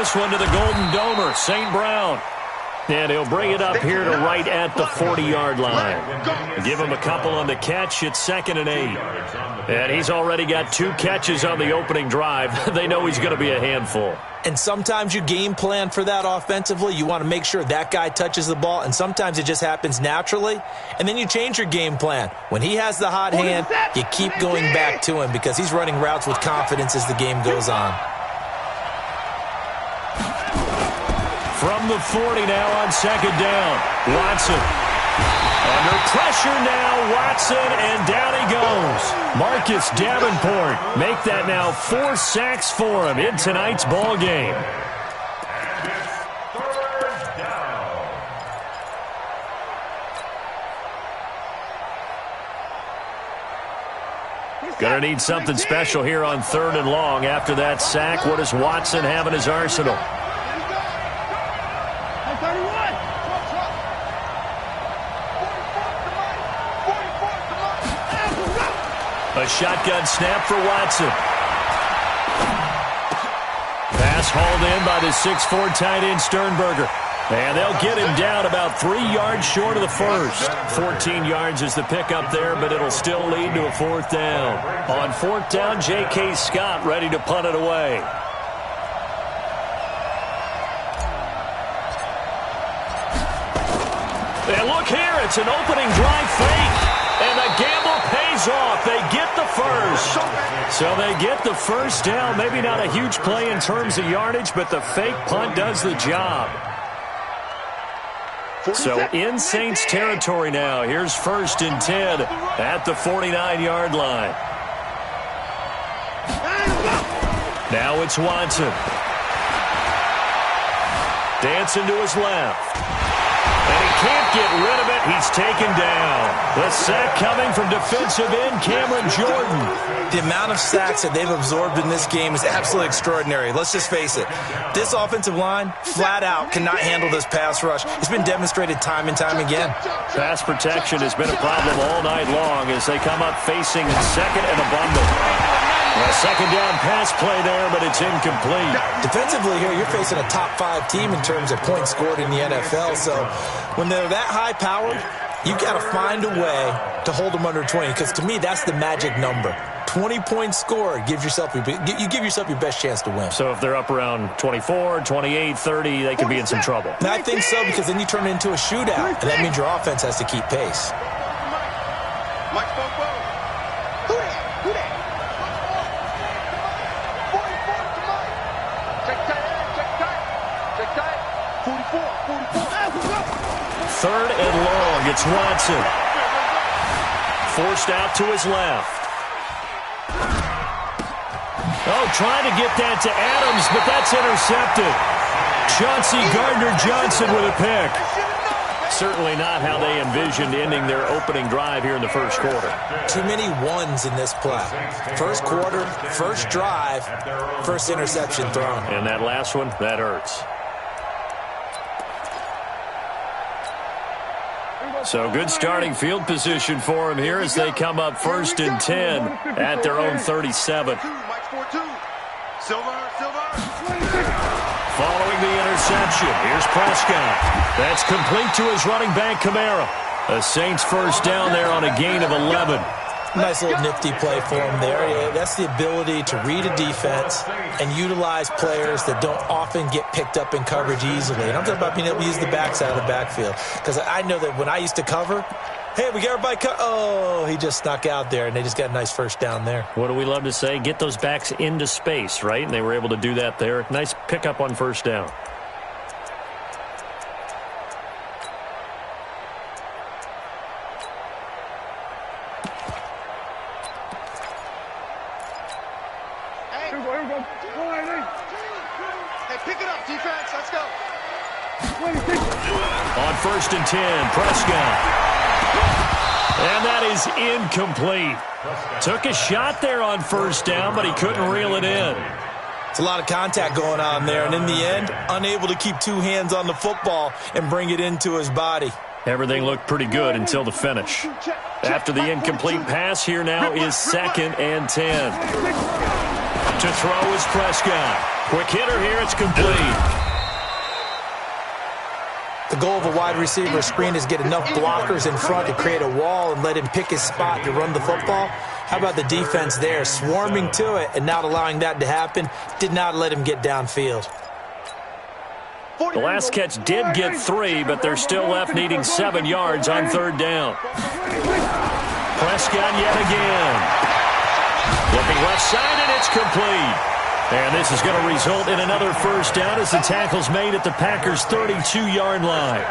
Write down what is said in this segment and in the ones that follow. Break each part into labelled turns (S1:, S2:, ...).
S1: this one to the Golden Domer, St. Brown. And he'll bring it up here to right at the 40-yard line. Give him a couple on the catch. It's 2nd and 8. And he's already got 2 catches on the opening drive. They know he's going to be a handful.
S2: And sometimes you game plan for that offensively. You want to make sure that guy touches the ball, and sometimes it just happens naturally. And then you change your game plan. When he has the hot hand, you keep going back to him because he's running routes with confidence as the game goes on.
S1: From the 40 now on 2nd down. Watson. Under pressure now, Watson, and down he goes. Marcus Davenport make that now 4 sacks for him in tonight's ball game. Gonna need something special here on 3rd and long. After that sack, what does Watson have in his arsenal? A shotgun snap for Watson. Pass hauled in by the 6'4" tight end Sternberger. And they'll get him down about 3 yards short of the first. 14 yards is the pickup there, but it'll still lead to a 4th down. On 4th down, J.K. Scott ready to punt it away. And look here, it's an opening drive fake. And the gamble pays off. They get the first. So they get the first down. Maybe not a huge play in terms of yardage, but the fake punt does the job. So in Saints territory now. Here's 1st and 10 at the 49-yard line. Now it's Watson. Dancing to his left. And he can't get rid of it. He's taken down. The sack coming from defensive end Cameron Jordan.
S2: The amount of sacks that they've absorbed in this game is absolutely extraordinary. Let's just face it. This offensive line, flat out, cannot handle this pass rush. It's been demonstrated time and time again.
S1: Pass protection has been a problem all night long as they come up facing 2nd and a bundle. A 2nd down pass play there, but it's incomplete.
S2: Defensively here, you're facing a top 5 team in terms of points scored in the NFL. So when they're that high-powered, you got to find a way to hold them under 20. Because to me, that's the magic number. 20 points scored, you give yourself your best chance to win.
S1: So if they're up around 24, 28, 30, they could be in some trouble.
S2: And I think so, because then you turn it into a shootout, and that means your offense has to keep pace.
S1: Third and long, it's Watson. Forced out to his left. Oh, trying to get that to Adams, but that's intercepted. Chauncey Gardner-Johnson with a pick. Certainly not how they envisioned ending their opening drive here in the first quarter.
S2: Too many ones in this play. First quarter, first drive, first interception thrown.
S1: And that last one, that hurts. So good starting field position for them here as they come up 1st and 10 at their own 37. Following the interception, here's Prescott. That's complete to his running back, Kamara. The Saints first down there on a gain of 11.
S2: Nice little nifty play for him there. Yeah, that's the ability to read a defense and utilize players that don't often get picked up in coverage easily. And I'm talking about being able to use the backside of the backfield. Because I know that when I used to cover, hey, we got everybody oh, he just snuck out there, and they just got a nice first down there.
S1: What do we love to say? Get those backs into space, right? And they were able to do that there. Nice pickup on first down. On 1st and 10, Prescott. And that is incomplete. Took a shot there on first down, but he couldn't reel it in.
S2: It's a lot of contact going on there, and in the end, unable to keep 2 hands on the football and bring it into his body.
S1: Everything looked pretty good until the finish. After the incomplete pass, here now is 2nd and 10. To throw is Prescott. Quick hitter here, it's complete.
S2: The goal of a wide receiver screen is get enough blockers in front to create a wall and let him pick his spot to run the football. How about the defense there, swarming to it and not allowing that to happen? Did not let him get downfield.
S1: The last catch did get 3, but they're still left needing 7 yards on third down. Prescott yet again. Looking left side, and it's complete. And this is going to result in another first down as the tackle's made at the Packers' 32-yard line.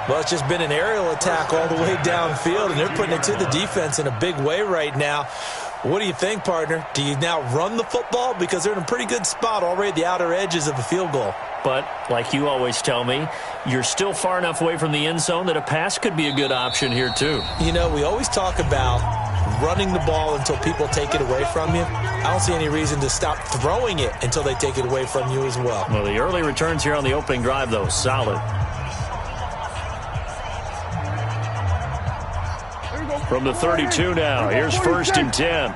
S2: Well, it's just been an aerial attack all the way downfield, and they're putting it to the defense in a big way right now. What do you think, partner? Do you now run the football? Because they're in a pretty good spot already at the outer edges of the field goal.
S1: But, like you always tell me, you're still far enough away from the end zone that a pass could be a good option here, too.
S2: You know, we always talk about running the ball until people take it away from you. I don't see any reason to stop throwing it until they take it away from you as well.
S1: Well, the early returns here on the opening drive, though, solid. From the 32 now, here's 1st and 10.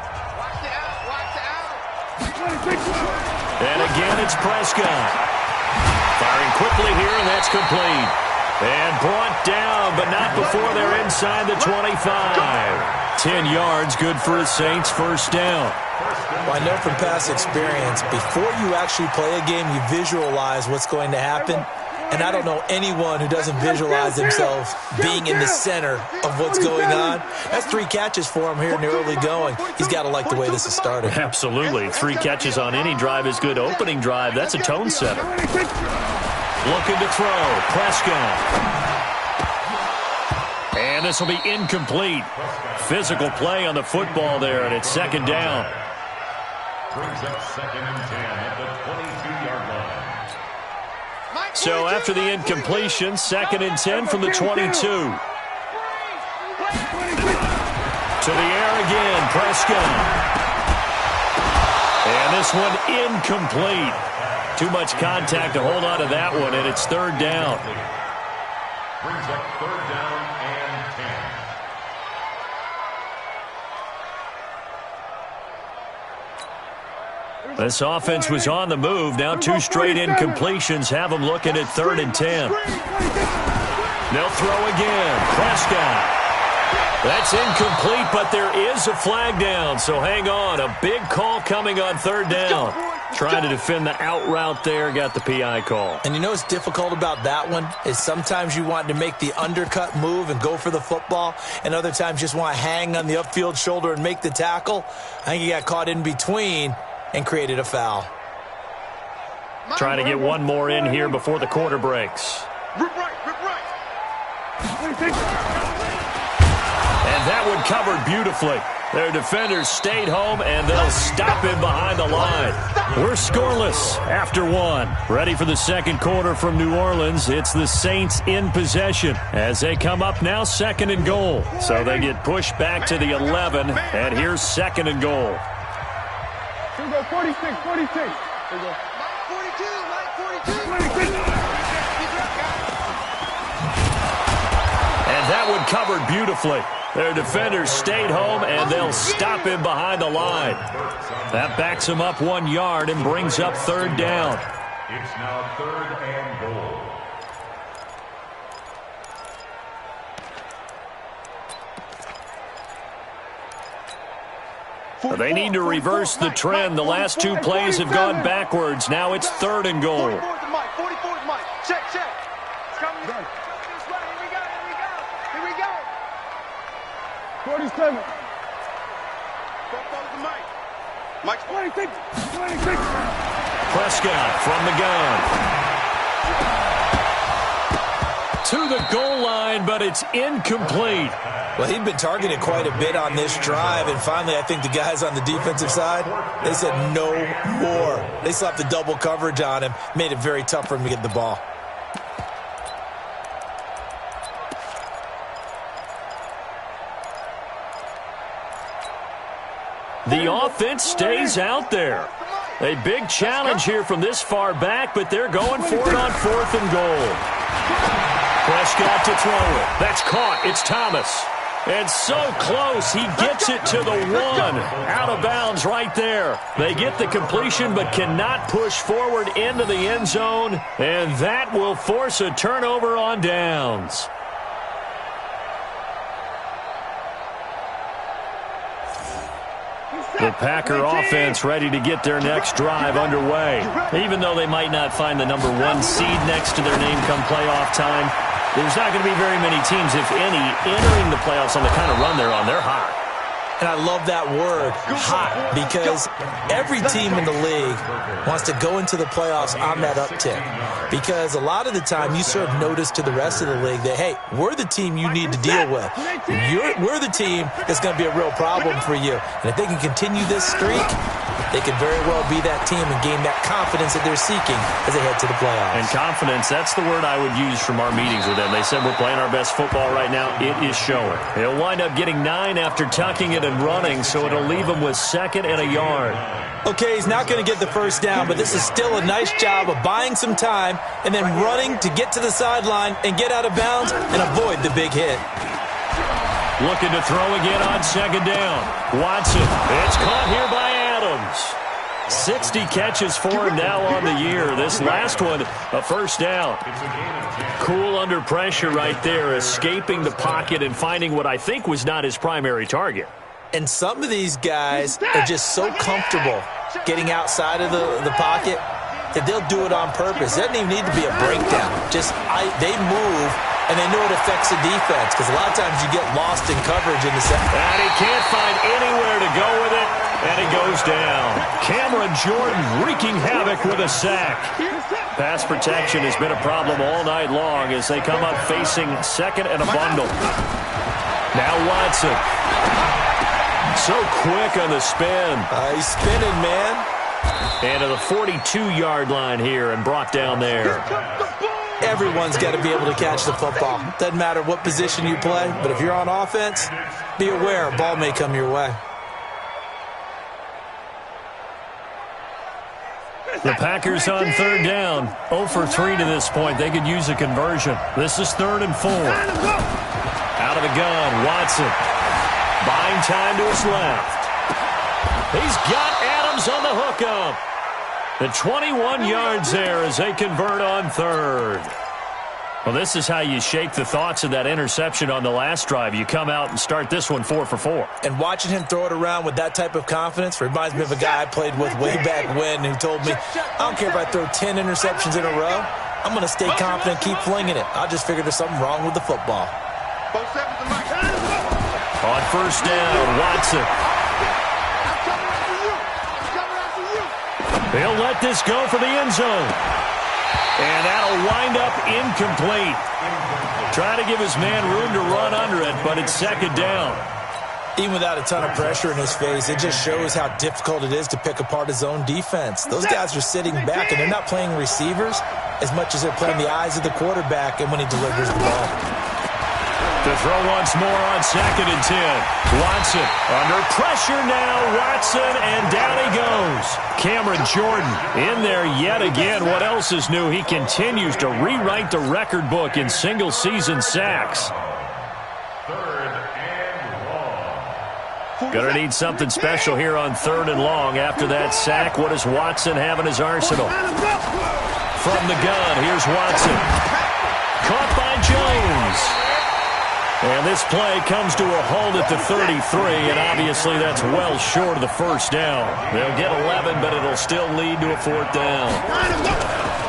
S1: And again, it's Prescott. Firing quickly here, and that's complete. And brought down, but not before they're inside the 25. 10 yards, good for the Saints, first down.
S2: Well, I know from past experience, before you actually play a game, you visualize what's going to happen. And I don't know anyone who doesn't visualize themselves being in the center of what's going on. That's 3 catches for him here in the early going. He's got to like the way this is started.
S1: Absolutely. 3 catches on any drive is good. Opening drive, that's a tone setter. Looking to throw. Prescott. And this will be incomplete. Physical play on the football there, and it's 2nd down.
S3: Brings up 2nd and 10 at the 22-yard line.
S1: So after the incompletion, 2nd and 10 from the 22. To the air again, Prescott. And this one incomplete. Too much contact to hold on to that one, and it's 3rd down.
S3: Brings up 3rd down and 10.
S1: This offense was on the move. Now 2 straight incompletions have them looking at 3rd and 10. They'll throw again. Prescott. That's incomplete, but there is a flag down, so hang on. A big call coming on 3rd down. Trying to defend the out route there, got the PI call.
S2: And you know what's difficult about that one is sometimes you want to make the undercut move and go for the football, and other times just want to hang on the upfield shoulder and make the tackle. I think he got caught in between and created a foul.
S1: Trying to get one more in here before the quarter breaks.
S3: Rip right.
S1: And that one covered beautifully. Their defenders stayed home, and they'll stop him behind the line. We're scoreless after 1. Ready for the 2nd quarter from New Orleans. It's the Saints in possession as they come up now 2nd and goal. So they get pushed back to the 11, and here's 2nd and goal.
S4: Here we go, 46. Here we go. Mike 42.
S1: And that one covered beautifully. Their defenders stayed home, and they'll stop him behind the line. That backs him up 1 yard and brings up 3rd down.
S3: It's now 3rd and goal.
S1: They need to reverse the trend. The last 2 plays have gone backwards. Now it's 3rd and goal.
S4: 44's Mike. Check. It's coming this way. Here we go. 47. Mike 26.
S1: Prescott from the gun. To the goal line, but it's incomplete.
S2: Well, he'd been targeted quite a bit on this drive, and finally I think the guys on the defensive side, they said no more. They slapped the double coverage on him, made it very tough for him to get the ball.
S1: The offense stays out there. A big challenge here from this far back, but they're going for it on 4th and goal. Prescott to throw it. That's caught. It's Thomas. And so close, he gets it to the 1. Out of bounds right there. They get the completion but cannot push forward into the end zone, and that will force a turnover on downs. The Packer offense ready to get their next drive underway. Even though they might not find the number 1 seed next to their name come playoff time, there's not going to be very many teams, if any, entering the playoffs on the kind of run they're on. They're hot.
S2: And I love that word, hot, because every team in the league wants to go into the playoffs on that uptick. Because a lot of the time you serve notice to the rest of the league that, hey, we're the team you need to deal with. We're the team that's going to be a real problem for you. And if they can continue this streak, they could very well be that team and gain that confidence that they're seeking as they head to the playoffs.
S1: And confidence, that's the word I would use from our meetings with them. They said we're playing our best football right now. It is showing. He'll wind up getting 9 after tucking it and running, so it'll leave him with 2nd and a yard.
S2: Okay, he's not going to get the first down, but this is still a nice job of buying some time and then running to get to the sideline and get out of bounds and avoid the big hit.
S1: Looking to throw again on 2nd down. Watson, it's caught here by Adams. 60 catches for him now on the year. This last one, a first down. Cool under pressure right there, escaping the pocket and finding what I think was not his primary target.
S2: And some of these guys are just so comfortable getting outside of the pocket that they'll do it on purpose. It doesn't even need to be a breakdown. They move, and they know it affects the defense because a lot of times you get lost in coverage in the second.
S1: And he can't find anywhere to go with it, and it goes down. Cameron Jordan wreaking havoc with a sack. Pass protection has been a problem all night long as they come up facing 2nd and a bundle. Now Watson. So quick on the spin.
S2: He's spinning, man.
S1: And to the 42-yard line here and brought down there.
S2: Everyone's got to be able to catch the football. Doesn't matter what position you play, but if you're on offense, be aware a ball may come your way.
S1: The Packers on 3rd down. 0 for 3 to this point. They could use a conversion. This is 3rd and 4. Out of the gun, Watson. Buying time to his left. He's got Adams on the hookup. The 21 yards there as they convert on 3rd. Well, this is how you shake the thoughts of that interception on the last drive. You come out and start this one 4 for 4.
S2: And watching him throw it around with that type of confidence reminds me of a guy I played with way back when who told me, I don't care if I throw 10 interceptions in a row. I'm going to stay confident, keep flinging it. I just figured there's something wrong with the football.
S1: On 1st down, Watson. He'll let this go for the end zone. And that'll wind up incomplete. Trying to give his man room to run under it, but it's 2nd down.
S2: Even without a ton of pressure in his face, it just shows how difficult it is to pick apart his own defense. Those guys are sitting back, and they're not playing receivers as much as they're playing the eyes of the quarterback and when he delivers the ball.
S1: To throw once more on 2nd and 10. Watson under pressure now. Watson, and down he goes. Cameron Jordan in there yet again. What else is new? He continues to rewrite the record book in single-season sacks.
S3: 3rd and long.
S1: Gonna need something special here on 3rd and long. After that sack, what does Watson have in his arsenal? From the gun, here's Watson. Caught by Jones. And this play comes to a halt at the 33, and obviously that's well short of the first down. They'll get 11, but it'll still lead to a 4th down.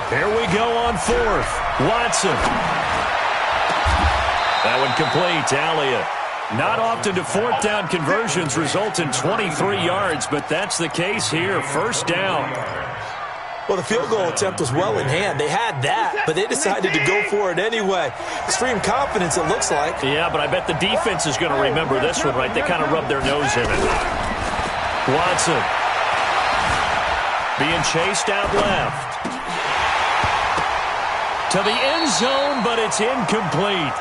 S1: Here we go on 4th. Watson. That one complete to Elliott. Not often do 4th down conversions result in 23 yards, but that's the case here. 1st down.
S2: Well, the field goal attempt was well in hand. They had that, but they decided to go for it anyway. Extreme confidence, it looks like.
S1: Yeah, but I bet the defense is going to remember this one, right? They kind of rubbed their nose in it. Watson. Being chased out left. To the end zone, but it's incomplete.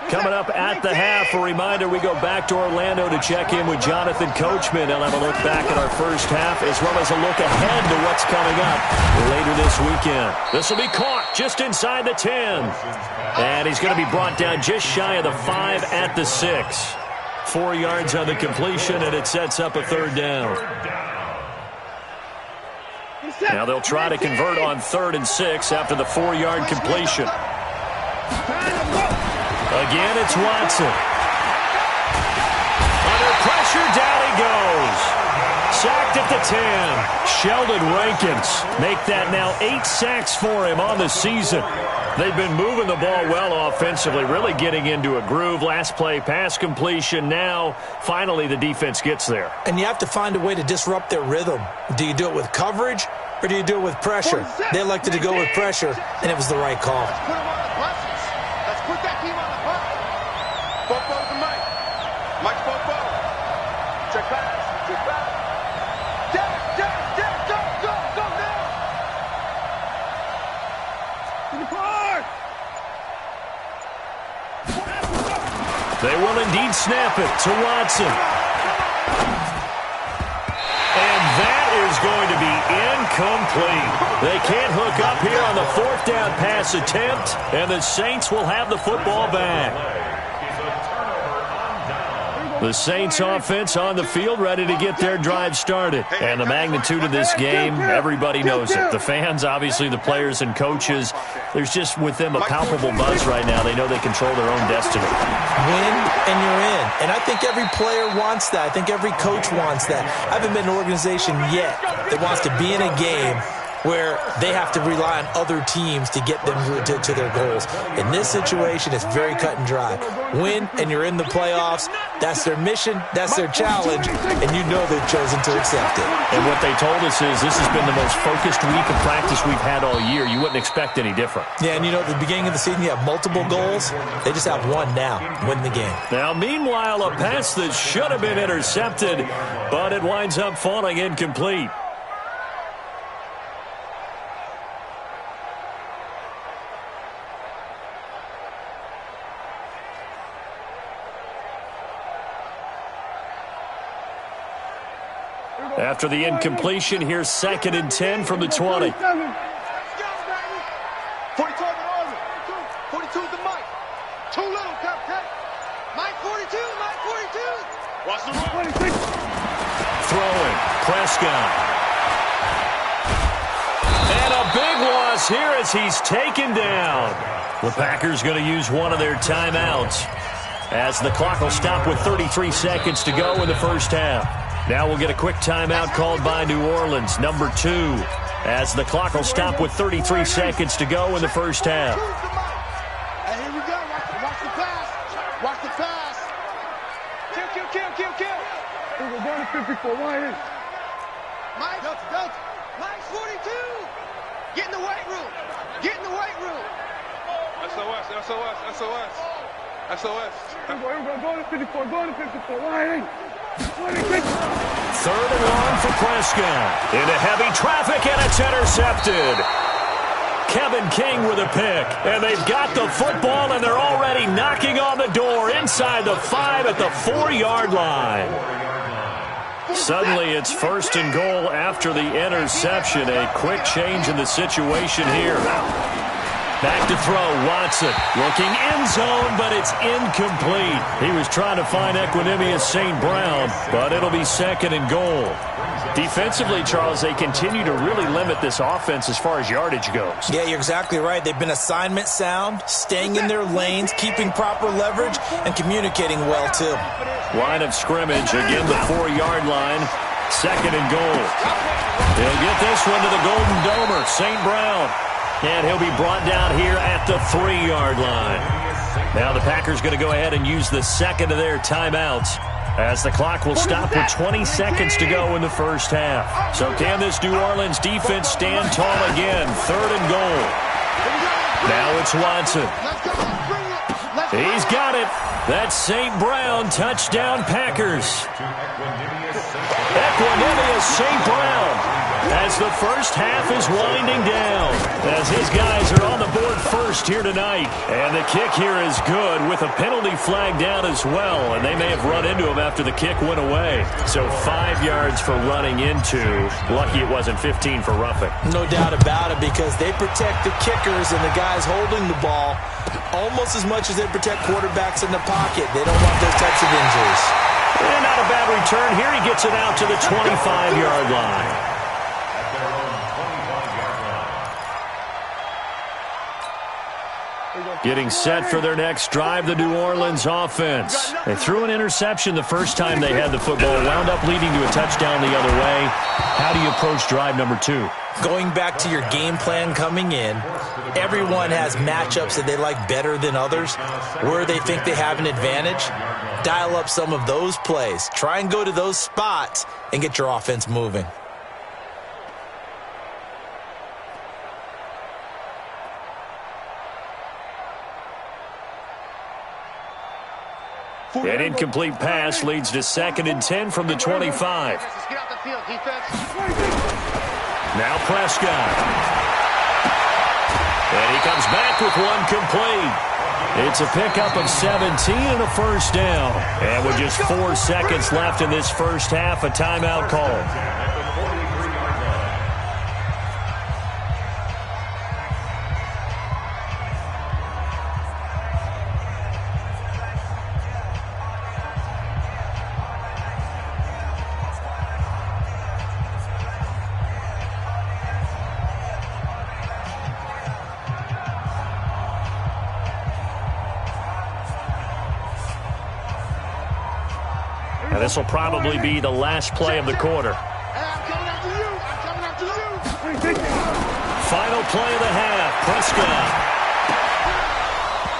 S1: Coming up at the half, a reminder, we go back to Orlando to check in with Jonathan Coachman. He'll have a look back at our first half as well as a look ahead to what's coming up later this weekend. This will be caught just inside the 10. And he's going to be brought down just shy of the 5 at the 6. 4 yards on the completion, and it sets up a third down. Now they'll try to convert on 3rd and 6 after the 4-yard completion. Again, it's Watson. Under pressure, down he goes. Sacked at the 10. Sheldon Rankins make that now 8 sacks for him on the season. They've been moving the ball well offensively, really getting into a groove. Last play, pass completion. Now, finally, the defense gets there. And you have to find a way to disrupt their rhythm. Do you do it with coverage, or do you do it with pressure? They elected to go with pressure, and it was the right call.
S4: Let's put that team on the bus. Bobo to Mike. Mike Bobo. Check pass. Check pass. Derek, go now. To the park.
S1: They will indeed snap it to Watson. And that is going to be incomplete. They can't hook up here on the 4th down pass attempt, and the Saints will have the football back. The Saints offense on the field ready to get their drive started. And the magnitude of this game, everybody knows it. The fans, obviously the players and coaches, there's just with them a palpable buzz right now. They know they control their own destiny.
S2: Win and you're in. And I think every player wants that. I think every coach wants that. I haven't been in an organization yet that wants to be in a game where they have to rely on other teams to get them to their goals. In this situation, it's very cut and dry. Win, and you're in the playoffs. That's their mission. That's their challenge. And you know they've chosen to accept it.
S1: And what they told us is this has been the most focused week of practice we've had all year. You wouldn't expect any different.
S2: Yeah, and you know, at the beginning of the season, you have multiple goals. They just have one now. Win the game.
S1: Now, meanwhile, a pass that should have been intercepted, but it winds up falling incomplete. After the incompletion, here's 2nd and 10 from the 20.
S4: 42 to Orlando. 42 to Mike. Too little, Captain. Mike 42, Mike 42. Watch the run.
S1: Throwing, Prescott. And a big loss here as he's taken down. The Packers going to use one of their timeouts as the clock will stop with 33 seconds to go in the first half. Now we'll get a quick timeout called by New Orleans, number 2, as the clock will stop with 33 seconds to go in the first half.
S4: Hey, here we go. Watch the pass. Watch the pass. Kill. We're going to 54. Why is? Mike, Delta. Mike 42. Get in the weight room. SOS. We're going to 54. Why is?
S1: 3rd and 1 for Prescott. Into heavy traffic, and it's intercepted. Kevin King with a pick. And they've got the football, and they're already knocking on the door inside the 5 at the 4-yard line. Suddenly, it's 1st and goal after the interception. A quick change in the situation here. Back to throw, Watson. Looking end zone, but it's incomplete. He was trying to find Equanimous St. Brown, but it'll be 2nd and goal. Defensively, Charles, they continue to really limit this offense as far as yardage goes.
S2: Yeah, you're exactly right. They've been assignment sound, staying in their lanes, keeping proper leverage, and communicating well, too.
S1: Line of scrimmage, again the 4-yard line. 2nd and goal. He'll get this one to the Golden Domer, St. Brown. And he'll be brought down here at the 3-yard line. Now the Packers going to go ahead and use the 2nd of their timeouts as the clock will stop with 20 seconds to go in the first half. So can this New Orleans defense stand tall again? 3rd and goal. Now it's Watson. He's got it. That's St. Brown. Touchdown Packers. Equanimous St. Brown as the first half is winding down. As his guys are on the board first here tonight. And the kick here is good with a penalty flag down as well. And they may have run into him after the kick went away. So 5 yards for running into. Lucky it wasn't 15 for roughing.
S2: No doubt about it, because they protect the kickers and the guys holding the ball almost as much as they protect quarterbacks in the pocket. They don't want those types of injuries.
S1: And not a bad return here. He gets it out to the 25-yard line. Getting set for their next drive, the New Orleans offense. They threw an interception the first time they had the football, wound up leading to a touchdown the other way. How do you approach drive number 2?
S2: Going back to your game plan coming in, everyone has matchups that they like better than others, where they think they have an advantage. Dial up some of those plays. Try and go to those spots and get your offense moving.
S1: An incomplete pass leads to 2nd and 10 from the 25. Now Prescott. And he comes back with one complete. It's a pickup of 17 and a first down. And with just 4 seconds left in this first half, a timeout call. And this will probably be the last play of the quarter. Final play of the half, Prescott.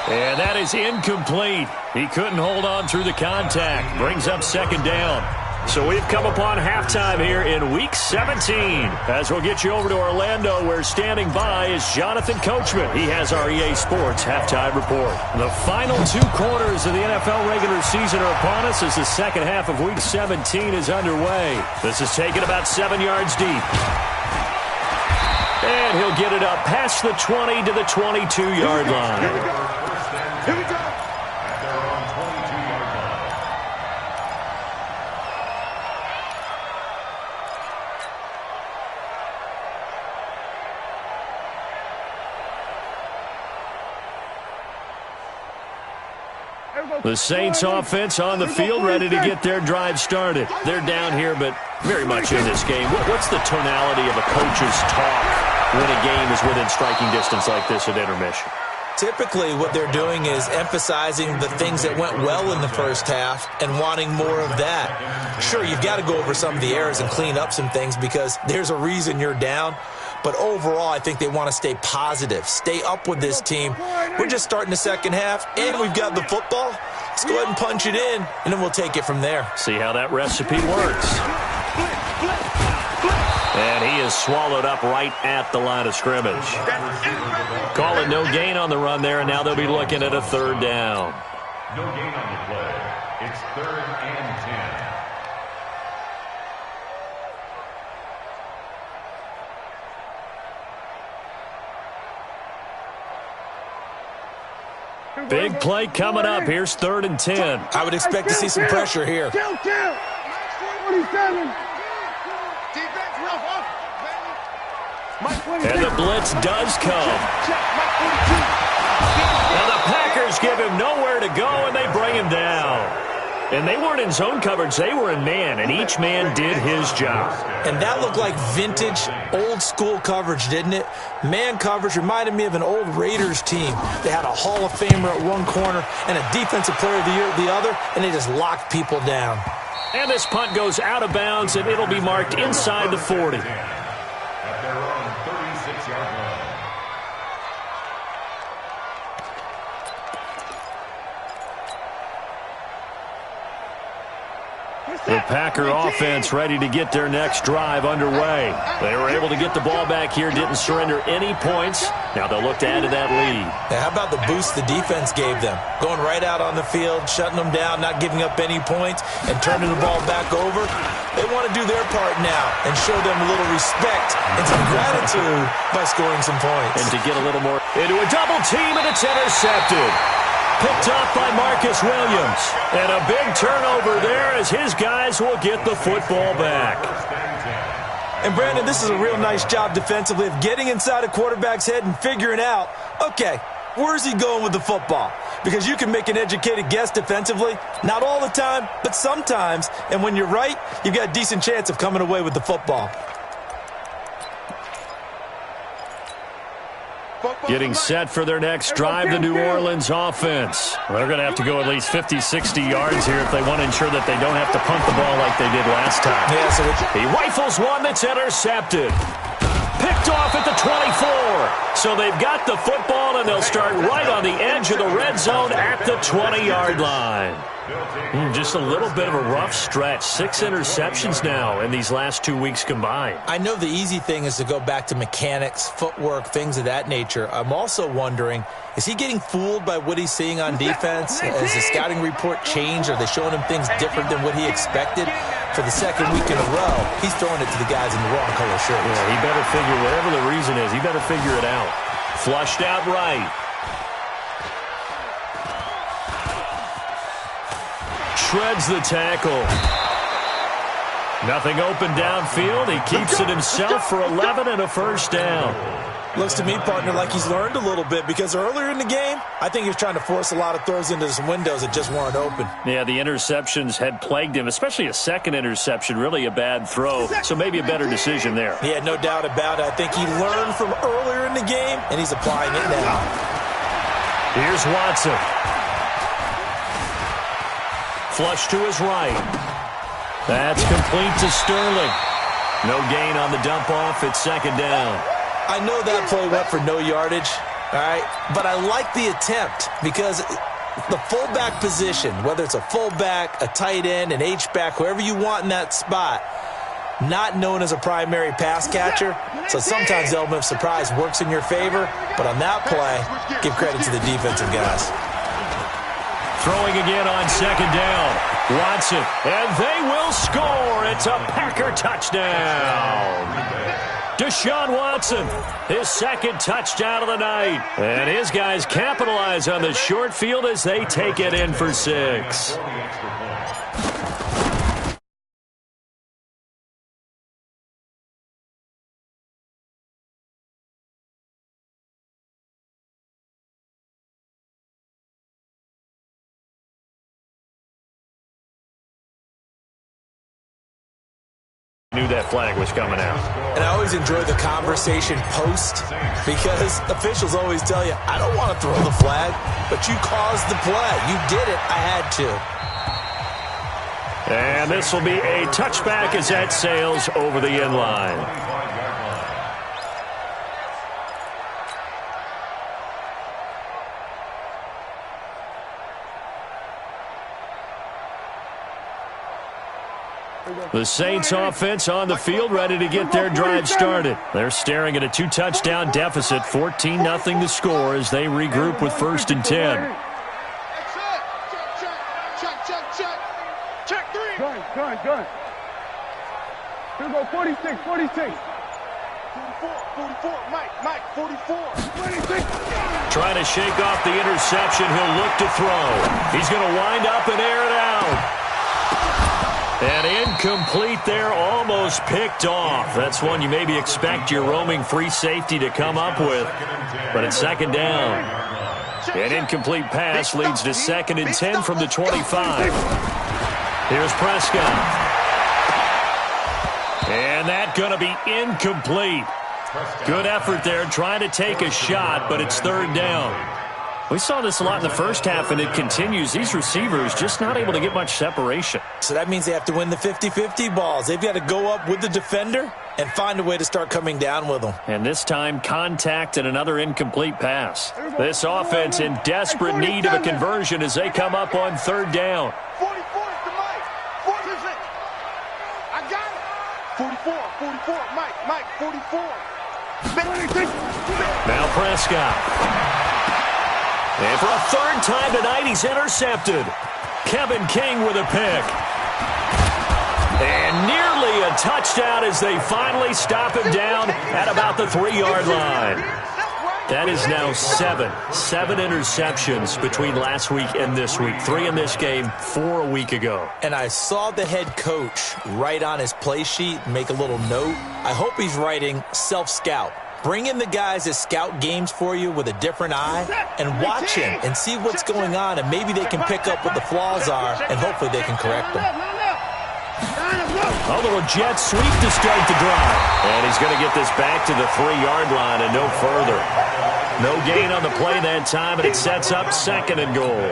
S1: And that is incomplete. He couldn't hold on through the contact. Brings up 2nd down. So we've come upon halftime here in Week 17. As we'll get you over to Orlando, where standing by is Jonathan Coachman. He has our EA Sports halftime report. The final 2 quarters of the NFL regular season are upon us as the second half of Week 17 is underway. This is taken about 7 yards deep. And he'll get it up past the 20 to the 22-yard line.
S4: Here we go.
S1: The Saints offense on the field, ready to get their drive started. They're down here, but very much in this game. What's the tonality of a coach's talk when a game is within striking distance like this at intermission?
S2: Typically, what they're doing is emphasizing the things that went well in the first half and wanting more of that. Sure, you've got to go over some of the errors and clean up some things because there's a reason you're down. But overall, I think they want to stay positive, stay up with this team. We're just starting the second half, and we've got the football. Let's go ahead and punch it in, and then we'll take it from there.
S1: See how that recipe works. And he is swallowed up right at the line of scrimmage. Calling no gain on the run there, and now they'll be looking at a 3rd down.
S3: No gain on the play. It's 3rd and 10.
S1: Big play coming up. Here's 3rd and 10.
S2: I would expect to see some pressure here.
S4: 27.
S1: And the blitz does come. Now the Packers give him nowhere to go, and they bring him down. And they weren't in zone coverage. They were in man, and each man did his job.
S2: And that looked like vintage, old-school coverage, didn't it? Man coverage reminded me of an old Raiders team. They had a Hall of Famer at one corner and a Defensive Player of the Year at the other, and they just locked people down.
S1: And this punt goes out of bounds, and it'll be marked inside the 40.
S3: At their own 36-yard line.
S1: The Packer offense ready to get their next drive underway. They were able to get the ball back here, didn't surrender any points. Now they'll look to add to that lead.
S2: Now, how about the boost the defense gave them? Going right out on the field, shutting them down, not giving up any points, and turning the ball back over. They want to do their part now and show them a little respect and some gratitude by scoring some points.
S1: And to get a little more into a double team, and it's intercepted. Picked off by Marcus Williams. And a big turnover there as his guys will get the football back.
S2: And, Brandon, this is a real nice job defensively of getting inside a quarterback's head and figuring out, okay, where's he going with the football? Because you can make an educated guess defensively. Not all the time, but sometimes. And when you're right, you've got a decent chance of coming away with the football.
S1: Getting set for their next drive, the New Orleans offense. They're going to have to go at least 50, 60 yards here if they want to ensure that they don't have to punt the ball like they did last time.
S2: Yeah, so
S1: he rifles one that's intercepted. Picked off at the 24. So they've got the football, and they'll start right on the edge of the red zone at the 20-yard line. Just a little bit of a rough stretch. 6 interceptions now in these last 2 weeks combined.
S2: I know the easy thing is to go back to mechanics, footwork, things of that nature. I'm also wondering, is he getting fooled by what he's seeing on defense? Has the scouting report changed? Are they showing him things different than what he expected? For the second week in a row, he's throwing it to the guys in the wrong color shirts.
S1: Yeah, he better figure, whatever the reason is, he better figure it out. Flushed out right. Shreds the tackle. Nothing open downfield. He keeps it himself for 11 and a first down.
S2: Looks to me, partner, like he's learned a little bit because earlier in the game, I think he was trying to force a lot of throws into some windows that just weren't open.
S1: Yeah, the interceptions had plagued him, especially a second interception, really a bad throw, so maybe a better decision there.
S2: Yeah, no doubt about it. I think he learned from earlier in the game, and he's applying it now.
S1: Here's Watson. Flush to his right. That's complete to Sterling. No gain on the dump off. It's second down.
S2: I know that play went for no yardage, all right, but I like the attempt because the fullback position, whether it's a fullback, a tight end, an H-back, whoever you want in that spot, not known as a primary pass catcher, so sometimes the element of surprise works in your favor, but on that play, give credit to the defensive guys.
S1: Throwing again on second down. Watson, and they will score. It's a Packer touchdown. Deshaun Watson, his second touchdown of the night. And his guys capitalize on the short field as they take it in for 6. Knew that flag was coming out.
S2: And I always enjoy the conversation post because officials always tell you, I don't want to throw the flag, but you caused the play. You did it. I had to.
S1: And this will be a touchback as that sails over the end line. The Saints offense on the field, ready to get their drive started. They're staring at a 2-touchdown deficit, 14-0 to score as they regroup with 1st and 10.
S4: Check 3.
S5: Gun. Here we go, 46.
S4: 44, Mike, 44.
S5: 26.
S1: Trying to shake off the interception. He'll look to throw. He's going to wind up and air it out. And incomplete there, almost picked off. That's one you maybe expect your roaming free safety to come up with. But it's second down. An incomplete pass leads to 2nd and 10 from the 25. Here's Prescott. And that's going to be incomplete. Good effort there, trying to take a shot, but it's 3rd down. We saw this a lot in the first half, and it continues. These receivers just not able to get much separation.
S2: So that means they have to win the 50-50 balls. They've got to go up with the defender and find a way to start coming down with them.
S1: And this time, contact and another incomplete pass. This offense in desperate need of a conversion as they come up on 3rd down.
S4: 44 is the Mike. 46. 44. Mike, 44.
S1: Now Prescott. And for a third time tonight, he's intercepted. Kevin King with a pick. And nearly a touchdown as they finally stop him down at about the 3-yard line. That is now seven interceptions between last week and this week. 3 in this game, 4 a week ago.
S2: And I saw the head coach write on his play sheet, make a little note. I hope he's writing self-scout. Bring in the guys that scout games for you with a different eye and watch him and see what's going on, and maybe they can pick up what the flaws are, and hopefully they can correct them.
S1: A little jet sweep to start the drive. And he's going to get this back to the 3-yard line and no further. No gain on the play that time, and it sets up 2nd and goal.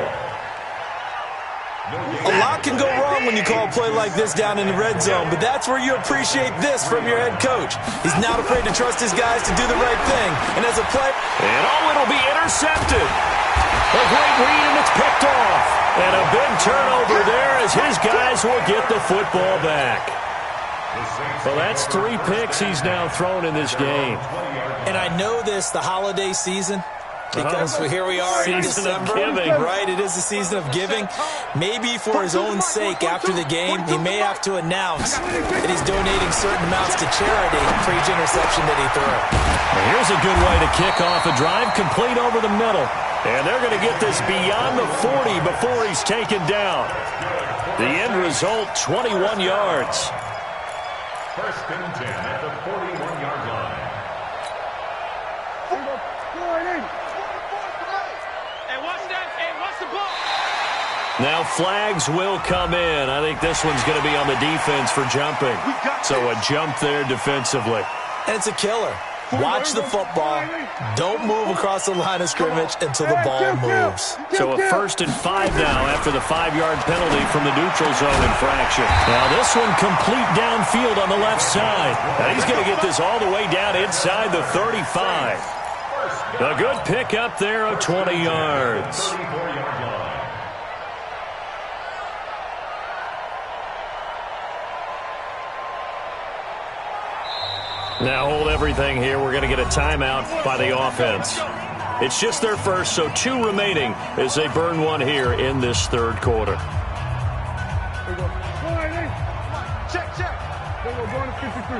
S2: A lot can go wrong when you call a play like this down in the red zone, but that's where you appreciate this from your head coach. He's not afraid to trust his guys to do the right thing. And as a player...
S1: And it'll be intercepted. A great read, and it's picked off. And a big turnover there as his guys will get the football back. Well, that's 3 picks he's now thrown in this game.
S2: And I know this, the holiday season, because here we are in December, right? It is the season of giving. Maybe for his own sake, after the game, he may have to announce that he's donating certain amounts to charity for each interception that he throws.
S1: Here's a good way to kick off a drive, complete over the middle. And they're going to get this beyond the 40 before he's taken down. The end result, 21 yards.
S3: 1st and 10 at the 41-yard line.
S1: Now flags will come in. I think this one's going to be on the defense for jumping. So a jump there defensively.
S2: And it's a killer. Watch the football. Don't move across the line of scrimmage until the ball moves.
S1: So a 1st and 5 now after the 5-yard penalty from the neutral zone infraction. Now this one complete downfield on the left side. Now he's going to get this all the way down inside the 35. A good pick up there of 20 yards. Now hold everything here. We're going to get a timeout by the offense. It's just their first, so 2 remaining as they burn one here in this 3rd quarter.
S4: Check.
S5: Then we're going to 53.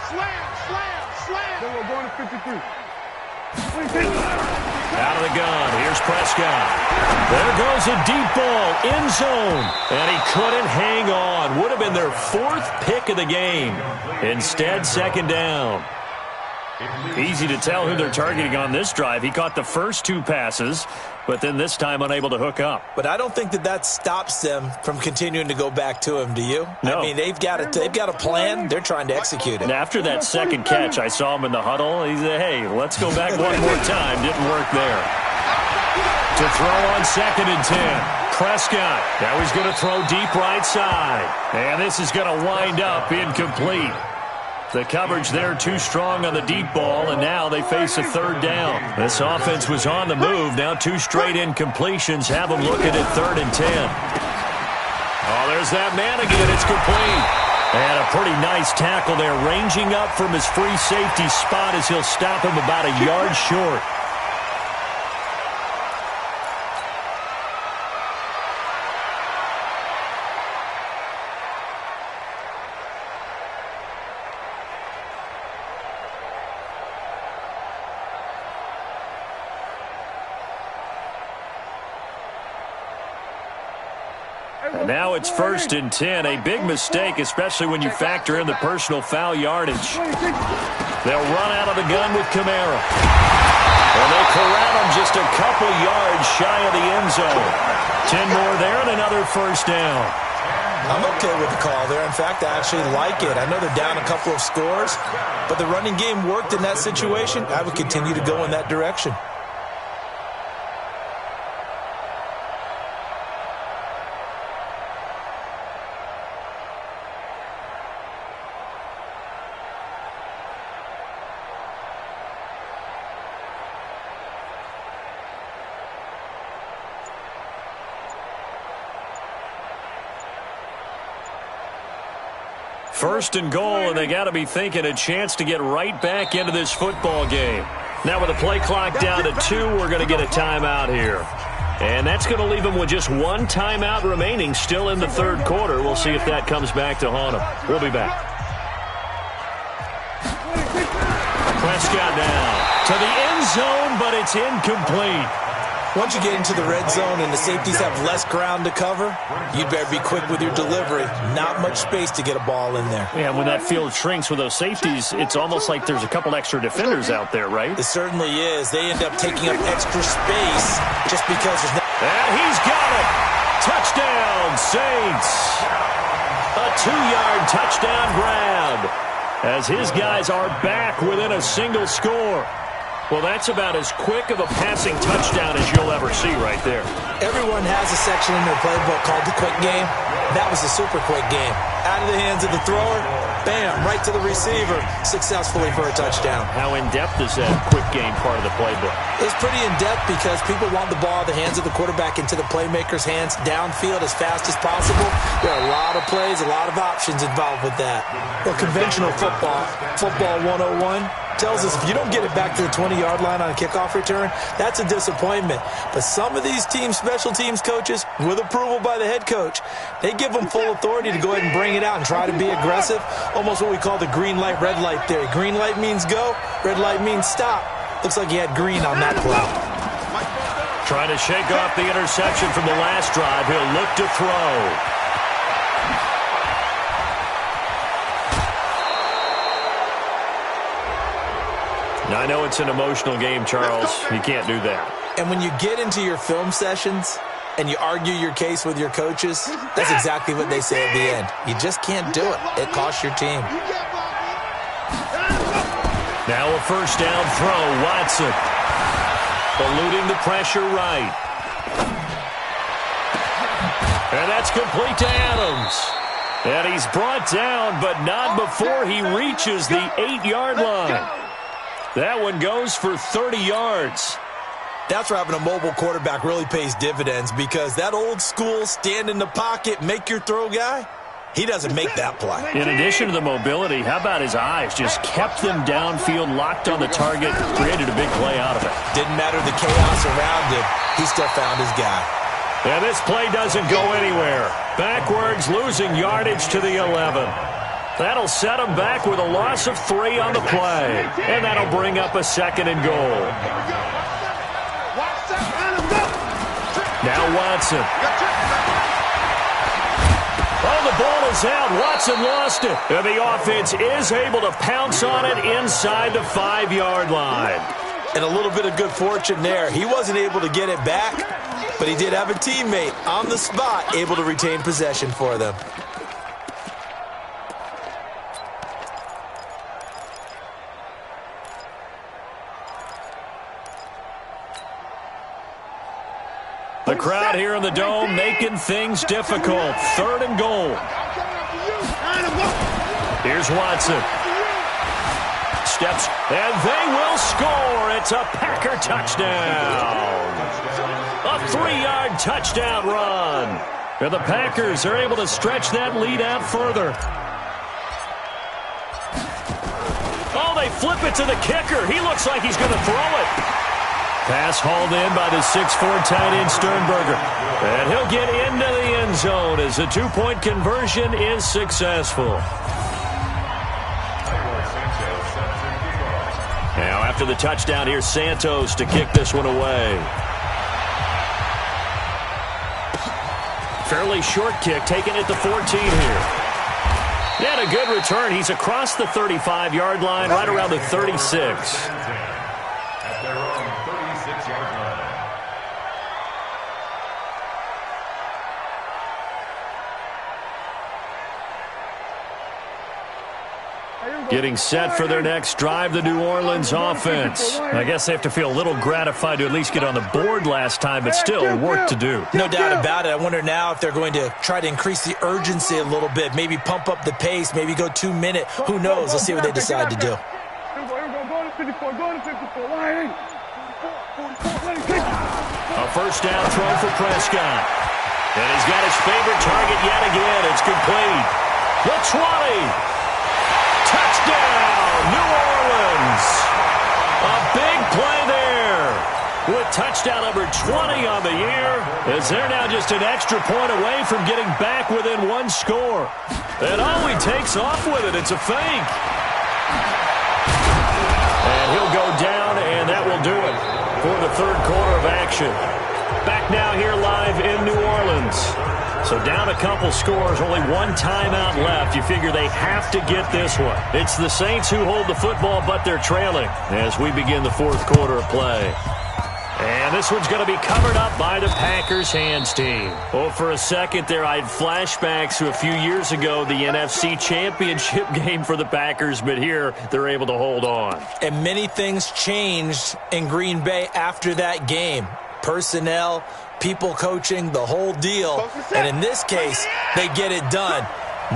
S4: Slam.
S5: Then we're going to 53.
S1: Out of the gun, here's Prescott. There goes a deep ball, end zone. And he couldn't hang on. Would have been their 4th pick of the game. Instead, 2nd down. Easy to tell who they're targeting on this drive. He caught the first 2 passes, but then this time unable to hook up.
S2: But I don't think that stops them from continuing to go back to him, do you?
S1: No.
S2: I mean, they've got a plan. They're trying to execute it.
S1: And after that 2nd catch, I saw him in the huddle. He said, hey, let's go back one more time. Didn't work there. To throw on 2nd and 10. Prescott. Now he's going to throw deep right side. And this is going to wind up incomplete. The coverage there too strong on the deep ball, and now they face a 3rd down. This offense was on the move. Now 2 straight incompletions have them looking at 3rd and 10. Oh, there's that man again. It's complete. And a pretty nice tackle there, ranging up from his free safety spot as he'll stop him about a yard short. And now it's 1st and 10. A big mistake, especially when you factor in the personal foul yardage. They'll run out of the gun with Kamara. And they corral him just a couple yards shy of the end zone. 10 more there and another 1st down.
S2: I'm okay with the call there. In fact, I actually like it. I know they're down a couple of scores, but the running game worked in that situation. I would continue to go in that direction.
S1: First and goal, and they got to be thinking a chance to get right back into this football game. Now with the play clock down to 2, we're going to get a timeout here. And that's going to leave them with just one timeout remaining still in the third quarter. We'll see if that comes back to haunt them. We'll be back. Prescott now to the end zone, but it's incomplete.
S2: Once you get into the red zone and the safeties have less ground to cover, you'd better be quick with your delivery. Not much space to get a ball in there.
S1: Yeah, when that field shrinks with those safeties, it's almost like there's a couple extra defenders out there, right?
S2: It certainly is. They end up taking up extra space just because there's no...
S1: And he's got it. Touchdown, Saints. A 2-yard touchdown grab as his guys are back within a single score. Well, that's about as quick of a passing touchdown as you'll ever see right there.
S2: Everyone has a section in their playbook called the quick game. That was a super quick game. Out of the hands of the thrower, bam, right to the receiver, successfully for a touchdown.
S1: How in-depth is that quick game part of the playbook?
S2: It's pretty in-depth because people want the ball out of the hands of the quarterback into the playmaker's hands downfield as fast as possible. There are a lot of plays, a lot of options involved with that. Well, conventional football 101, tells us if you don't get it back to the 20-yard line on a kickoff return, that's a disappointment. But some of these team special teams coaches, with approval by the head coach, they give them full authority to go ahead and bring it out and try to be aggressive. Almost what we call the green light, red light theory. Green light means go, red light means stop. Looks like he had green on that play.
S1: Trying to shake off the interception from the last drive. He'll look to throw. Now, I know it's an emotional game, Charles. You can't do that.
S2: And when you get into your film sessions and you argue your case with your coaches, that's exactly what they say at the end. You just can't do it. It costs your team.
S1: Now a first down throw, Watson. Eluding the pressure right. And that's complete to Adams. And he's brought down, but not before he reaches the 8-yard line. That one goes for 30 yards.
S2: That's where having a mobile quarterback really pays dividends because that old school stand in the pocket, make your throw guy, he doesn't make that play.
S1: In addition to the mobility, how about his eyes? Just kept them downfield, locked on the target, created a big play out of it.
S2: Didn't matter the chaos around him. He still found his guy.
S1: And this play doesn't go anywhere. Backwards, losing yardage to the 11. That'll set him back with a loss of 3 on the play. And that'll bring up a second and goal. Now Watson. Oh, the ball is out. Watson lost it. And the offense is able to pounce on it inside the 5-yard line.
S2: And a little bit of good fortune there. He wasn't able to get it back, but he did have a teammate on the spot able to retain possession for them.
S1: The crowd here in the Dome making things difficult. 3rd and goal. Here's Watson. Steps, and they will score. It's a Packer touchdown. A 3-yard touchdown run. And the Packers are able to stretch that lead out further. Oh, they flip it to the kicker. He looks like he's going to throw it. Pass hauled in by the 6'4" tight end Sternberger. And he'll get into the end zone as the 2-point conversion is successful. Now after the touchdown, here's Santos to kick this one away. Fairly short kick, taken at the 14 here. And a good return. He's across the 35-yard line, right around the 36. Getting set for their next drive, the New Orleans offense. I guess they have to feel a little gratified to at least get on the board last time, but still work to do.
S2: No doubt about it. I wonder now if they're going to try to increase the urgency a little bit, maybe pump up the pace, maybe go 2-minute. Who knows? Let's see what they decide to do.
S1: A first down throw for Prescott. And he's got his favorite target yet again. It's complete. The 20. Touchdown, New Orleans. A big play there with touchdown number 20 on the year, as they're now just an extra point away from getting back within one score. And he takes off with it. It's a fake. And he'll go down, and that will do it for the third quarter of action. Back now here live in New Orleans. So down a couple scores, only one timeout left. You figure they have to get this one. It's the Saints who hold the football, but they're trailing as we begin the fourth quarter of play. And this one's going to be covered up by the Packers hands team. Oh, for a second there, I had flashbacks to a few years ago, the NFC Championship game for the Packers, but here they're able to hold on.
S2: And many things changed in Green Bay after that game. Personnel, people coaching, the whole deal. And in this case, they get it done.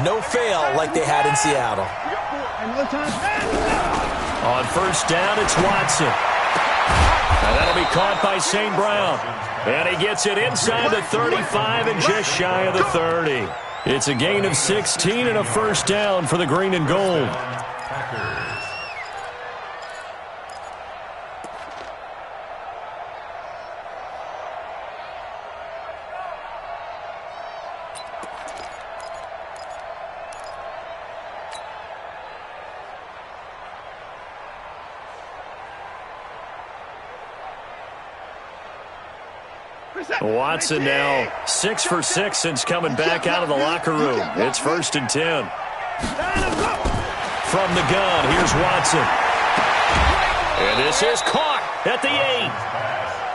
S2: No fail like they had in Seattle.
S1: On first down, it's Watson. And that'll be caught by St. Brown. And he gets it inside the 35 and just shy of the 30. It's a gain of 16 and a first down for the green and gold. Watson now 6 for 6 since coming back out of the locker room. It's 1st and 10. From the gun, here's Watson. And this is caught at the 8.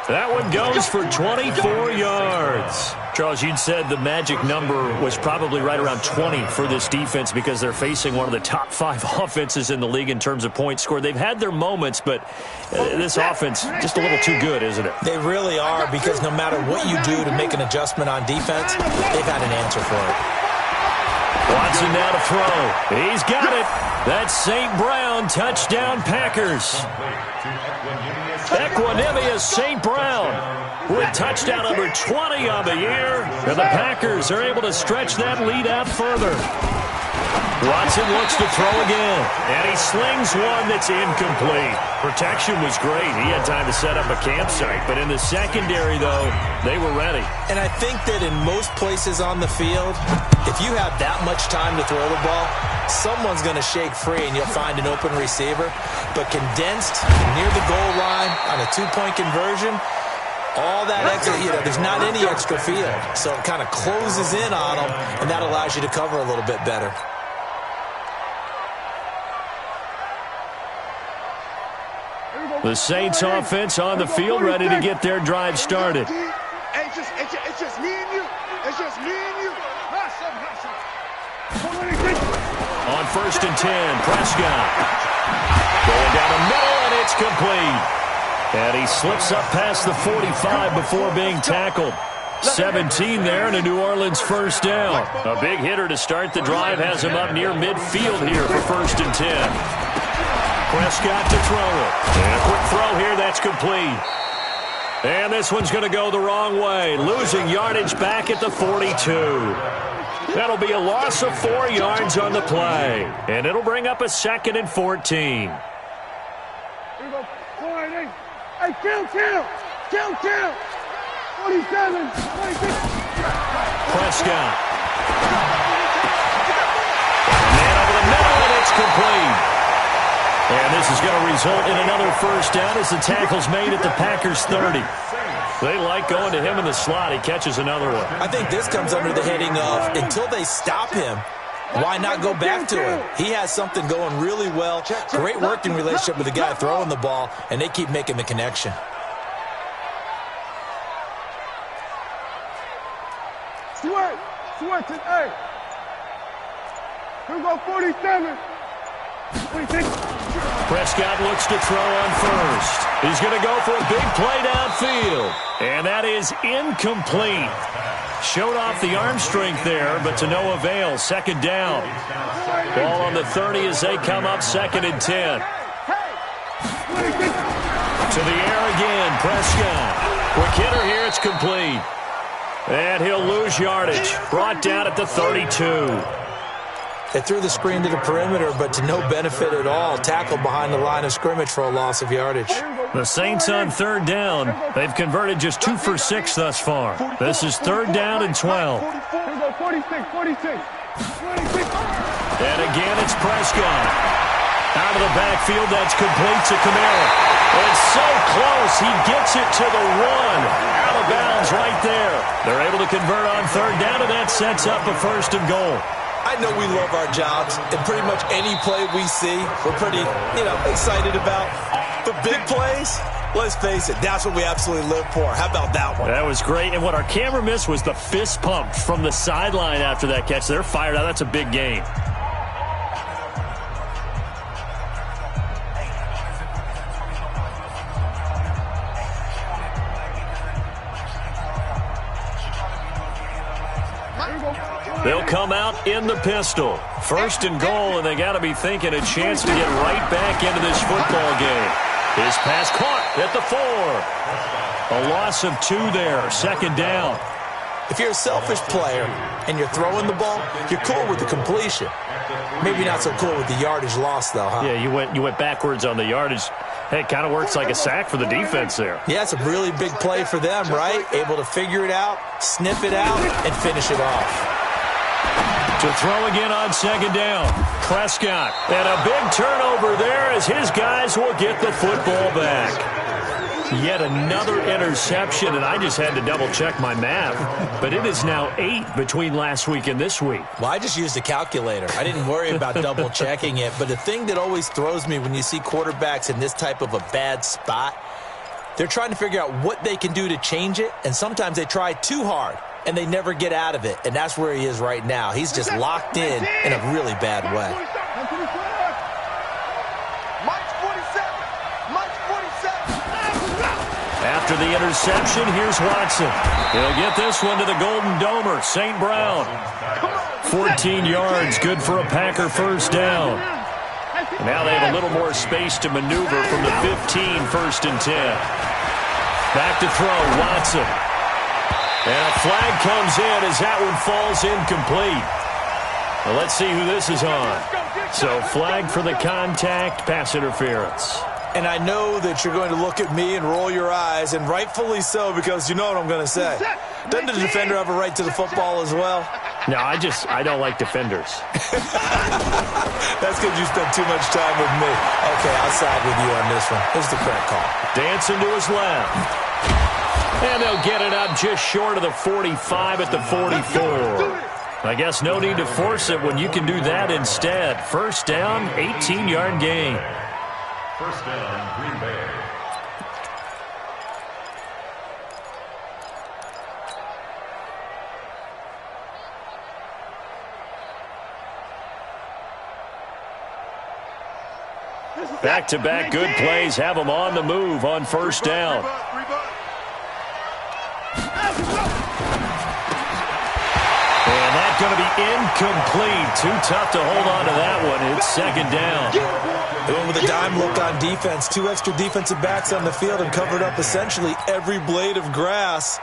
S1: That one goes for 24 yards. Charles, you'd said the magic number was probably right around 20 for this defense because they're facing one of the top 5 offenses in the league in terms of points scored. They've had their moments, but this offense just a little too good, isn't it?
S2: They really are, because no matter what you do to make an adjustment on defense, they've had an answer for it.
S1: Watson now to throw. He's got it. That's St. Brown, touchdown Packers. Equanimous St. Brown with touchdown number 20 on the year. And the Packers are able to stretch that lead out further. Watson looks to throw again. And he slings one that's incomplete. Protection was great. He had time to set up a campsite. But in the secondary, though, they were ready.
S2: And I think that in most places on the field, if you have that much time to throw the ball, someone's going to shake free and you'll find an open receiver. But condensed near the goal line on a two-point conversion, all that extra, there's not any extra field. So it kind of closes in on them, and that allows you to cover a little bit better.
S1: The Saints offense on the field, ready to get their drive started.
S4: It's just me and you. It's just me and you.
S1: On 1st and 10, Prescott. Going down the middle, and it's complete. And he slips up past the 45 before being tackled. 17 there, and a New Orleans first down. A big hitter to start the drive has him up near midfield here for 1st and 10. Prescott to throw it. And a quick throw here, that's complete. And this one's going to go the wrong way. Losing yardage back at the 42. That'll be a loss of 4 yards on the play. And it'll bring up a 2nd and 14.
S5: Here we go. 4-8. Hey, kill. 47, 26.
S1: Prescott. Man over the middle, and it's complete. And this is going to result in another first down as the tackle's made at the Packers' 30. They like going to him in the slot. He catches another one.
S2: I think this comes under the heading of, until they stop him, why not go back to him? He has something going really well. Great working relationship with the guy throwing the ball, and they keep making the connection.
S5: Switch it, hey. Here we go, 47. 26.
S1: Prescott looks to throw on first. He's going to go for a big play downfield. And that is incomplete. Showed off the arm strength there, but to no avail. 2nd down. Ball on the 30 as they come up 2nd and 10. To the air again, Prescott. Quick hitter here, it's complete. And he'll lose yardage. Brought down at the 32.
S2: They threw the screen to the perimeter, but to no benefit at all. Tackled behind the line of scrimmage for a loss of yardage.
S1: The Saints on third down. They've converted just 2 for 6 thus far. This is third down and 12.
S5: 46.
S1: And again, it's Prescott. Out of the backfield, that's complete to Kamara. It's so close, he gets it to the 1. Out of bounds right there. They're able to convert on third down, and that sets up a 1st and goal.
S2: I know we love our jobs, and pretty much any play we see, we're pretty, excited about. But big plays, let's face it, that's what we absolutely live for. How about that one?
S1: That was great, and what our camera missed was the fist pump from the sideline after that catch. They're fired out. That's a big game. They'll come out in the pistol. 1st and goal, and they got to be thinking a chance to get right back into this football game. His pass caught at the 4. A loss of 2 there. 2nd down.
S2: If you're a selfish player and you're throwing the ball, you're cool with the completion. Maybe not so cool with the yardage loss, though, huh?
S1: Yeah, you went backwards on the yardage. Hey, it kind of works like a sack for the defense there.
S2: Yeah, it's a really big play for them, right? Able to figure it out, sniff it out, and finish it off.
S1: To throw again on 2nd down. Prescott. And a big turnover there as his guys will get the football back. Yet another interception, and I just had to double-check my math. But it is now 8 between last week and this week.
S2: Well, I just used a calculator. I didn't worry about double-checking it. But the thing that always throws me when you see quarterbacks in this type of a bad spot, they're trying to figure out what they can do to change it, and sometimes they try too hard, and they never get out of it. And that's where he is right now. He's just locked in a really bad way.
S1: After the interception, here's Watson. He'll get this one to the Golden Domer, St. Brown. 14 yards, good for a Packer 1st down. Now they have a little more space to maneuver from the 15, 1st and 10. Back to throw, Watson. And a flag comes in as that one falls incomplete. Well, let's see who this is on. So flag for the contact, pass interference.
S2: And I know that you're going to look at me and roll your eyes, and rightfully so, because you know what I'm going to say. Doesn't the defender have a right to the football as well?
S1: No, I don't like defenders.
S2: That's because you spent too much time with me. Okay, I'll side with you on this one. Here's the correct call.
S1: Dancing to his left. And they'll get it up just short of the 45 at the 44. I guess no need to force it when you can do that instead. 1st down, 18-yard gain.
S3: 1st down, Green Bay.
S1: Back-to-back good plays have them on the move on 1st down. And that's going to be incomplete. Too tough to hold on to that one. It's 2nd down.
S2: They went with a dime look on defense. 2 extra defensive backs on the field and covered up essentially every blade of grass.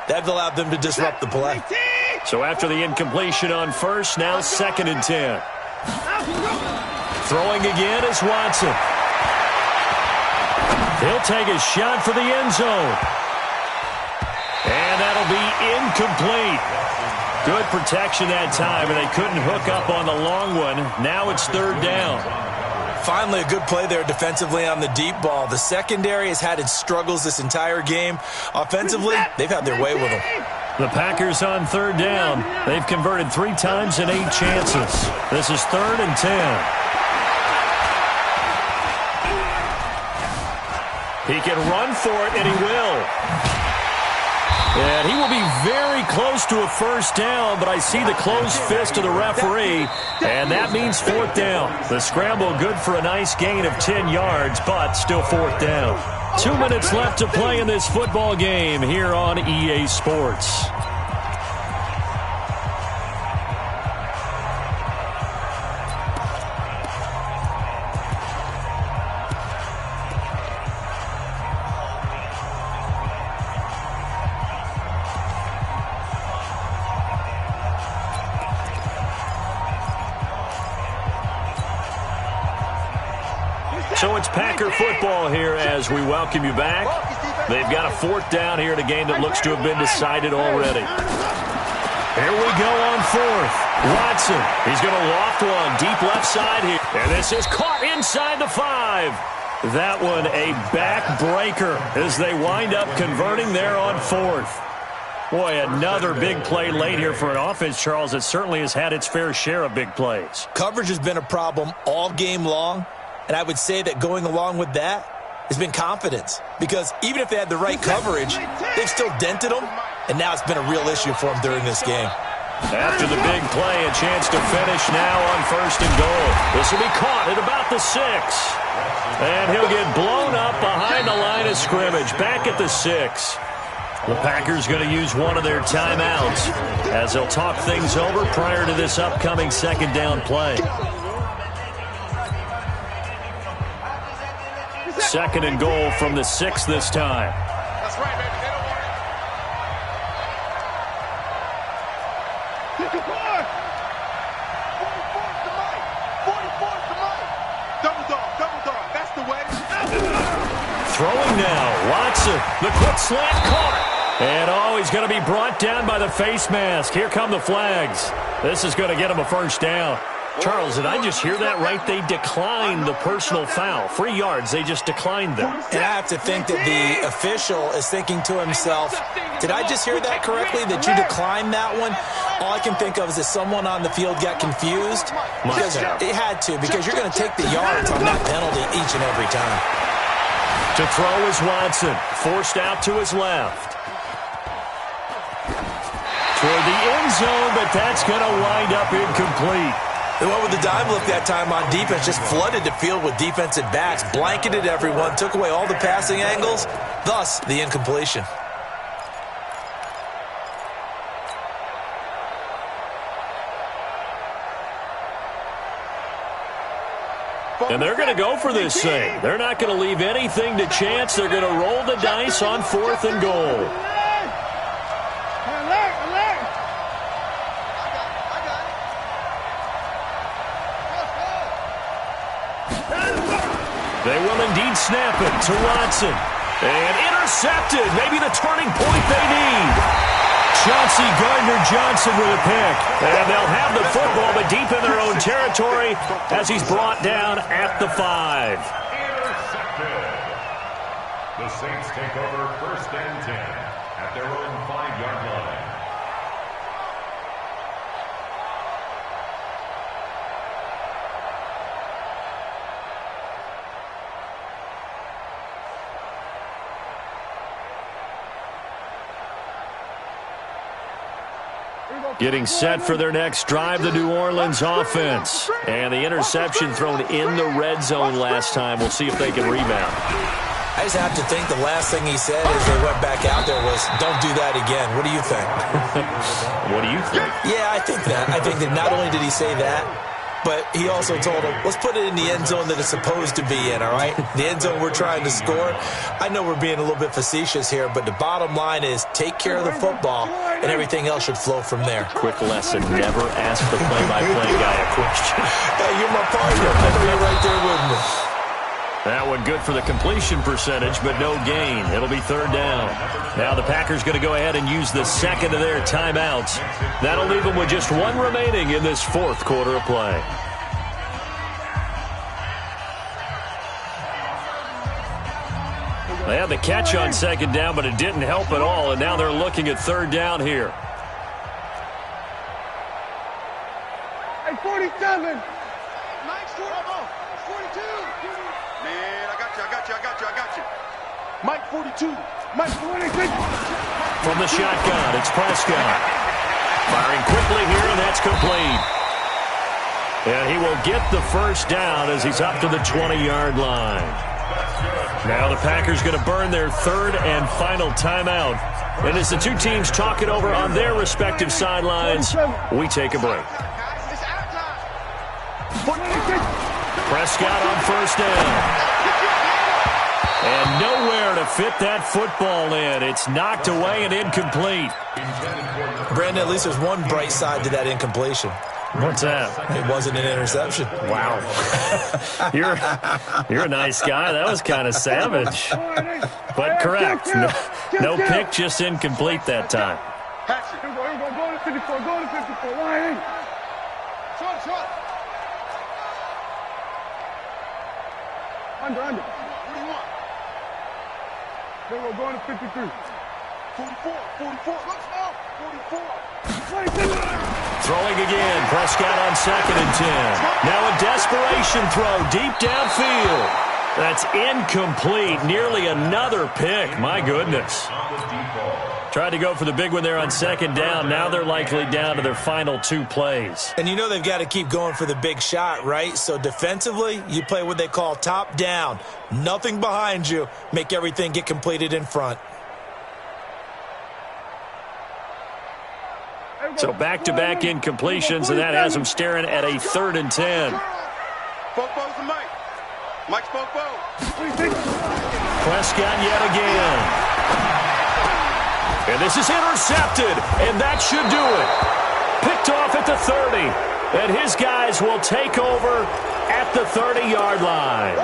S2: That allowed them to disrupt the play.
S1: So after the incompletion on 1st, now 2nd and 10. Throwing again is Watson. He'll take a shot for the end zone. And that'll be incomplete. Good protection that time, and they couldn't hook up on the long one. Now it's 3rd down.
S2: Finally, a good play there defensively on the deep ball. The secondary has had its struggles this entire game. Offensively, they've had their way with them.
S1: The Packers on 3rd down. They've converted 3 times in 8 chances. This is 3rd and 10. He can run for it, and he will. And he will be very close to a 1st down, but I see the closed fist of the referee, and that means 4th down. The scramble good for a nice gain of 10 yards, but still 4th down. 2 minutes left to play in this football game here on EA Sports. So it's Packer football here as we welcome you back. They've got a fourth down here in a game that looks to have been decided already. Here we go on fourth. Watson, he's going to loft one deep left side here. And this is caught inside the 5. That one a backbreaker as they wind up converting there on fourth. Boy, another big play late here for an offense, Charles, that certainly has had its fair share of big plays.
S2: Coverage has been a problem all game long, and I would say that going along with that has been confidence. Because even if they had the right coverage, they've still dented them, and now it's been a real issue for them during this game.
S1: After the big play, a chance to finish now on first and goal. This will be caught at about the 6. And he'll get blown up behind the line of scrimmage, back at the 6. The Packers going to use one of their timeouts as they'll talk things over prior to this upcoming second down play. Second and goal from the 6 this time.
S4: That's right, baby. They don't want it. 44's the mic. 44's the mic. Double dog. That's the way.
S1: Throwing now, Watson. The quick slant caught. And, he's going to be brought down by the face mask. Here come the flags. This is going to get him a first down. Charles, did I just hear that right? They declined the personal foul. 3 yards, they just declined them.
S2: And I have to think that the official is thinking to himself, did I just hear that correctly, that you declined that one? All I can think of is that someone on the field got confused. Because it had to, because you're going to take the yards on that penalty each and every time.
S1: To throw is Watson, forced out to his left. Toward the end zone, but that's going to wind up incomplete.
S2: They went with the dime look that time on defense, just flooded the field with defensive backs, blanketed everyone, took away all the passing angles, thus the incompletion.
S1: And they're going to go for this thing. They're not going to leave anything to chance. They're going to roll the dice on fourth and goal. They will indeed snap it to Watson. And intercepted. Maybe the turning point they need. Chauncey Gardner-Johnson with a pick. And they'll have the football, but deep in their own territory as he's brought down at the 5.
S3: Intercepted. The Saints take over first and 10 at their own 5-yard line.
S1: Getting set for their next drive, the New Orleans offense. And the interception thrown in the red zone last time. We'll see if they can rebound.
S2: I just have to think the last thing he said as they went back out there was, don't do that again. What do you think?
S1: What do you think?
S2: Yeah, I think that. I think that not only did he say that, but he also told him, let's put it in the end zone that it's supposed to be in, all right? The end zone we're trying to score. I know we're being a little bit facetious here, but the bottom line is take care of the football, and everything else should flow from there.
S1: Quick lesson, never ask the play-by-play guy a question.
S2: Hey, you're my partner. I know you're right there with me.
S1: That one good for the completion percentage, but no gain. It'll be third down. Now the Packers going to go ahead and use the second of their timeouts. That'll leave them with just one remaining in this fourth quarter of play. They had the catch on second down, but it didn't help at all, and now they're looking at third down here.
S5: Hey, 47.
S4: Mike's 42. Man, I got you. Mike 42.
S5: Mike 46.
S1: From the shotgun, it's Prescott. Firing quickly here, and that's complete. And he will get the first down as he's up to the 20-yard line. Now the Packers going to burn their third and final timeout. And as the two teams talk it over on their respective sidelines, we take a break. Prescott on first down. And nowhere to fit that football in. It's knocked away and incomplete.
S2: Brandon, at least there's one bright side to that incompletion.
S1: What's that?
S2: It wasn't an interception.
S1: Wow. You're a nice guy. That was kind of savage. But correct. No pick, just incomplete that time.
S5: Here we go. Go to 54. Go to 54. Line in. Short. Under. What do you want? Here we go. Going to 53. 44. Look, small. 44.
S1: Throwing again. Prescott on 2nd and 10. Now a desperation throw deep downfield. That's incomplete. Nearly another pick. My goodness. Tried to go for the big one there on 2nd down. Now they're likely down to their final 2 plays.
S2: And you know they've got to keep going for the big shot, right? So defensively, you play what they call top down. Nothing behind you. Make everything get completed in front.
S1: So back-to-back incompletions, and that has them staring at a 3rd and 10.
S4: Bobo's the Mike. Mike's Bobo.
S1: Prescott yet again. And this is intercepted, and that should do it. Picked off at the 30, and his guys will take over at the 30-yard line.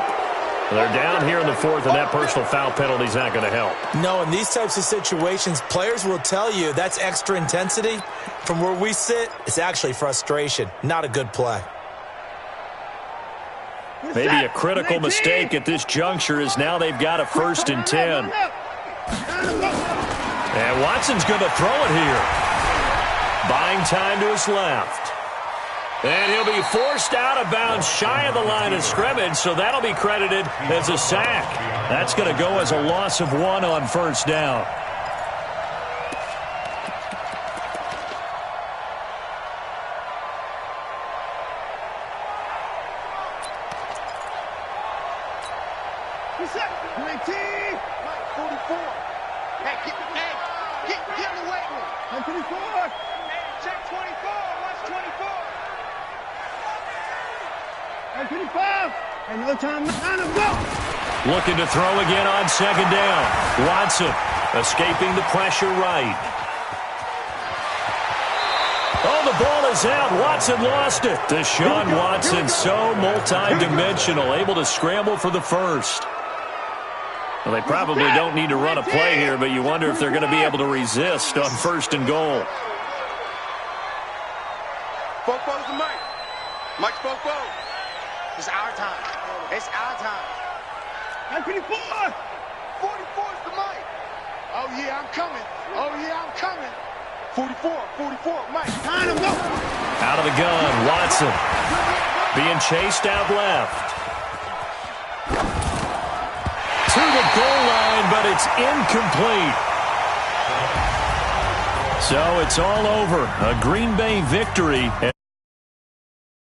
S1: They're down here in the 4th, and that personal foul penalty is not going to help.
S2: No, in these types of situations, players will tell you that's extra intensity. From where we sit, it's actually frustration. Not a good play.
S1: Maybe a critical mistake at this juncture is now they've got a 1st and 10. And Watson's going to throw it here. Buying time to his left. And he'll be forced out of bounds shy of the line of scrimmage, so that'll be credited as a sack. That's going to go as a loss of 1 on 1st down. Looking to throw again on 2nd down. Watson escaping the pressure right. Oh, the ball is out. Watson lost it. Deshaun Watson, so multi-dimensional, able to scramble for the 1st. Well, they probably don't need to run a play here, but you wonder if they're going to be able to resist on 1st and goal.
S4: Bobo's the Mike. Mike's Bobo. It's our time. It's our time.
S5: 54!
S4: 44's the Mike. Oh, yeah, I'm coming. 44, Mike.
S5: Time to go.
S1: Out of the gun, Watson. Being chased out left. To the goal line, but it's incomplete. So it's all over. A Green Bay victory.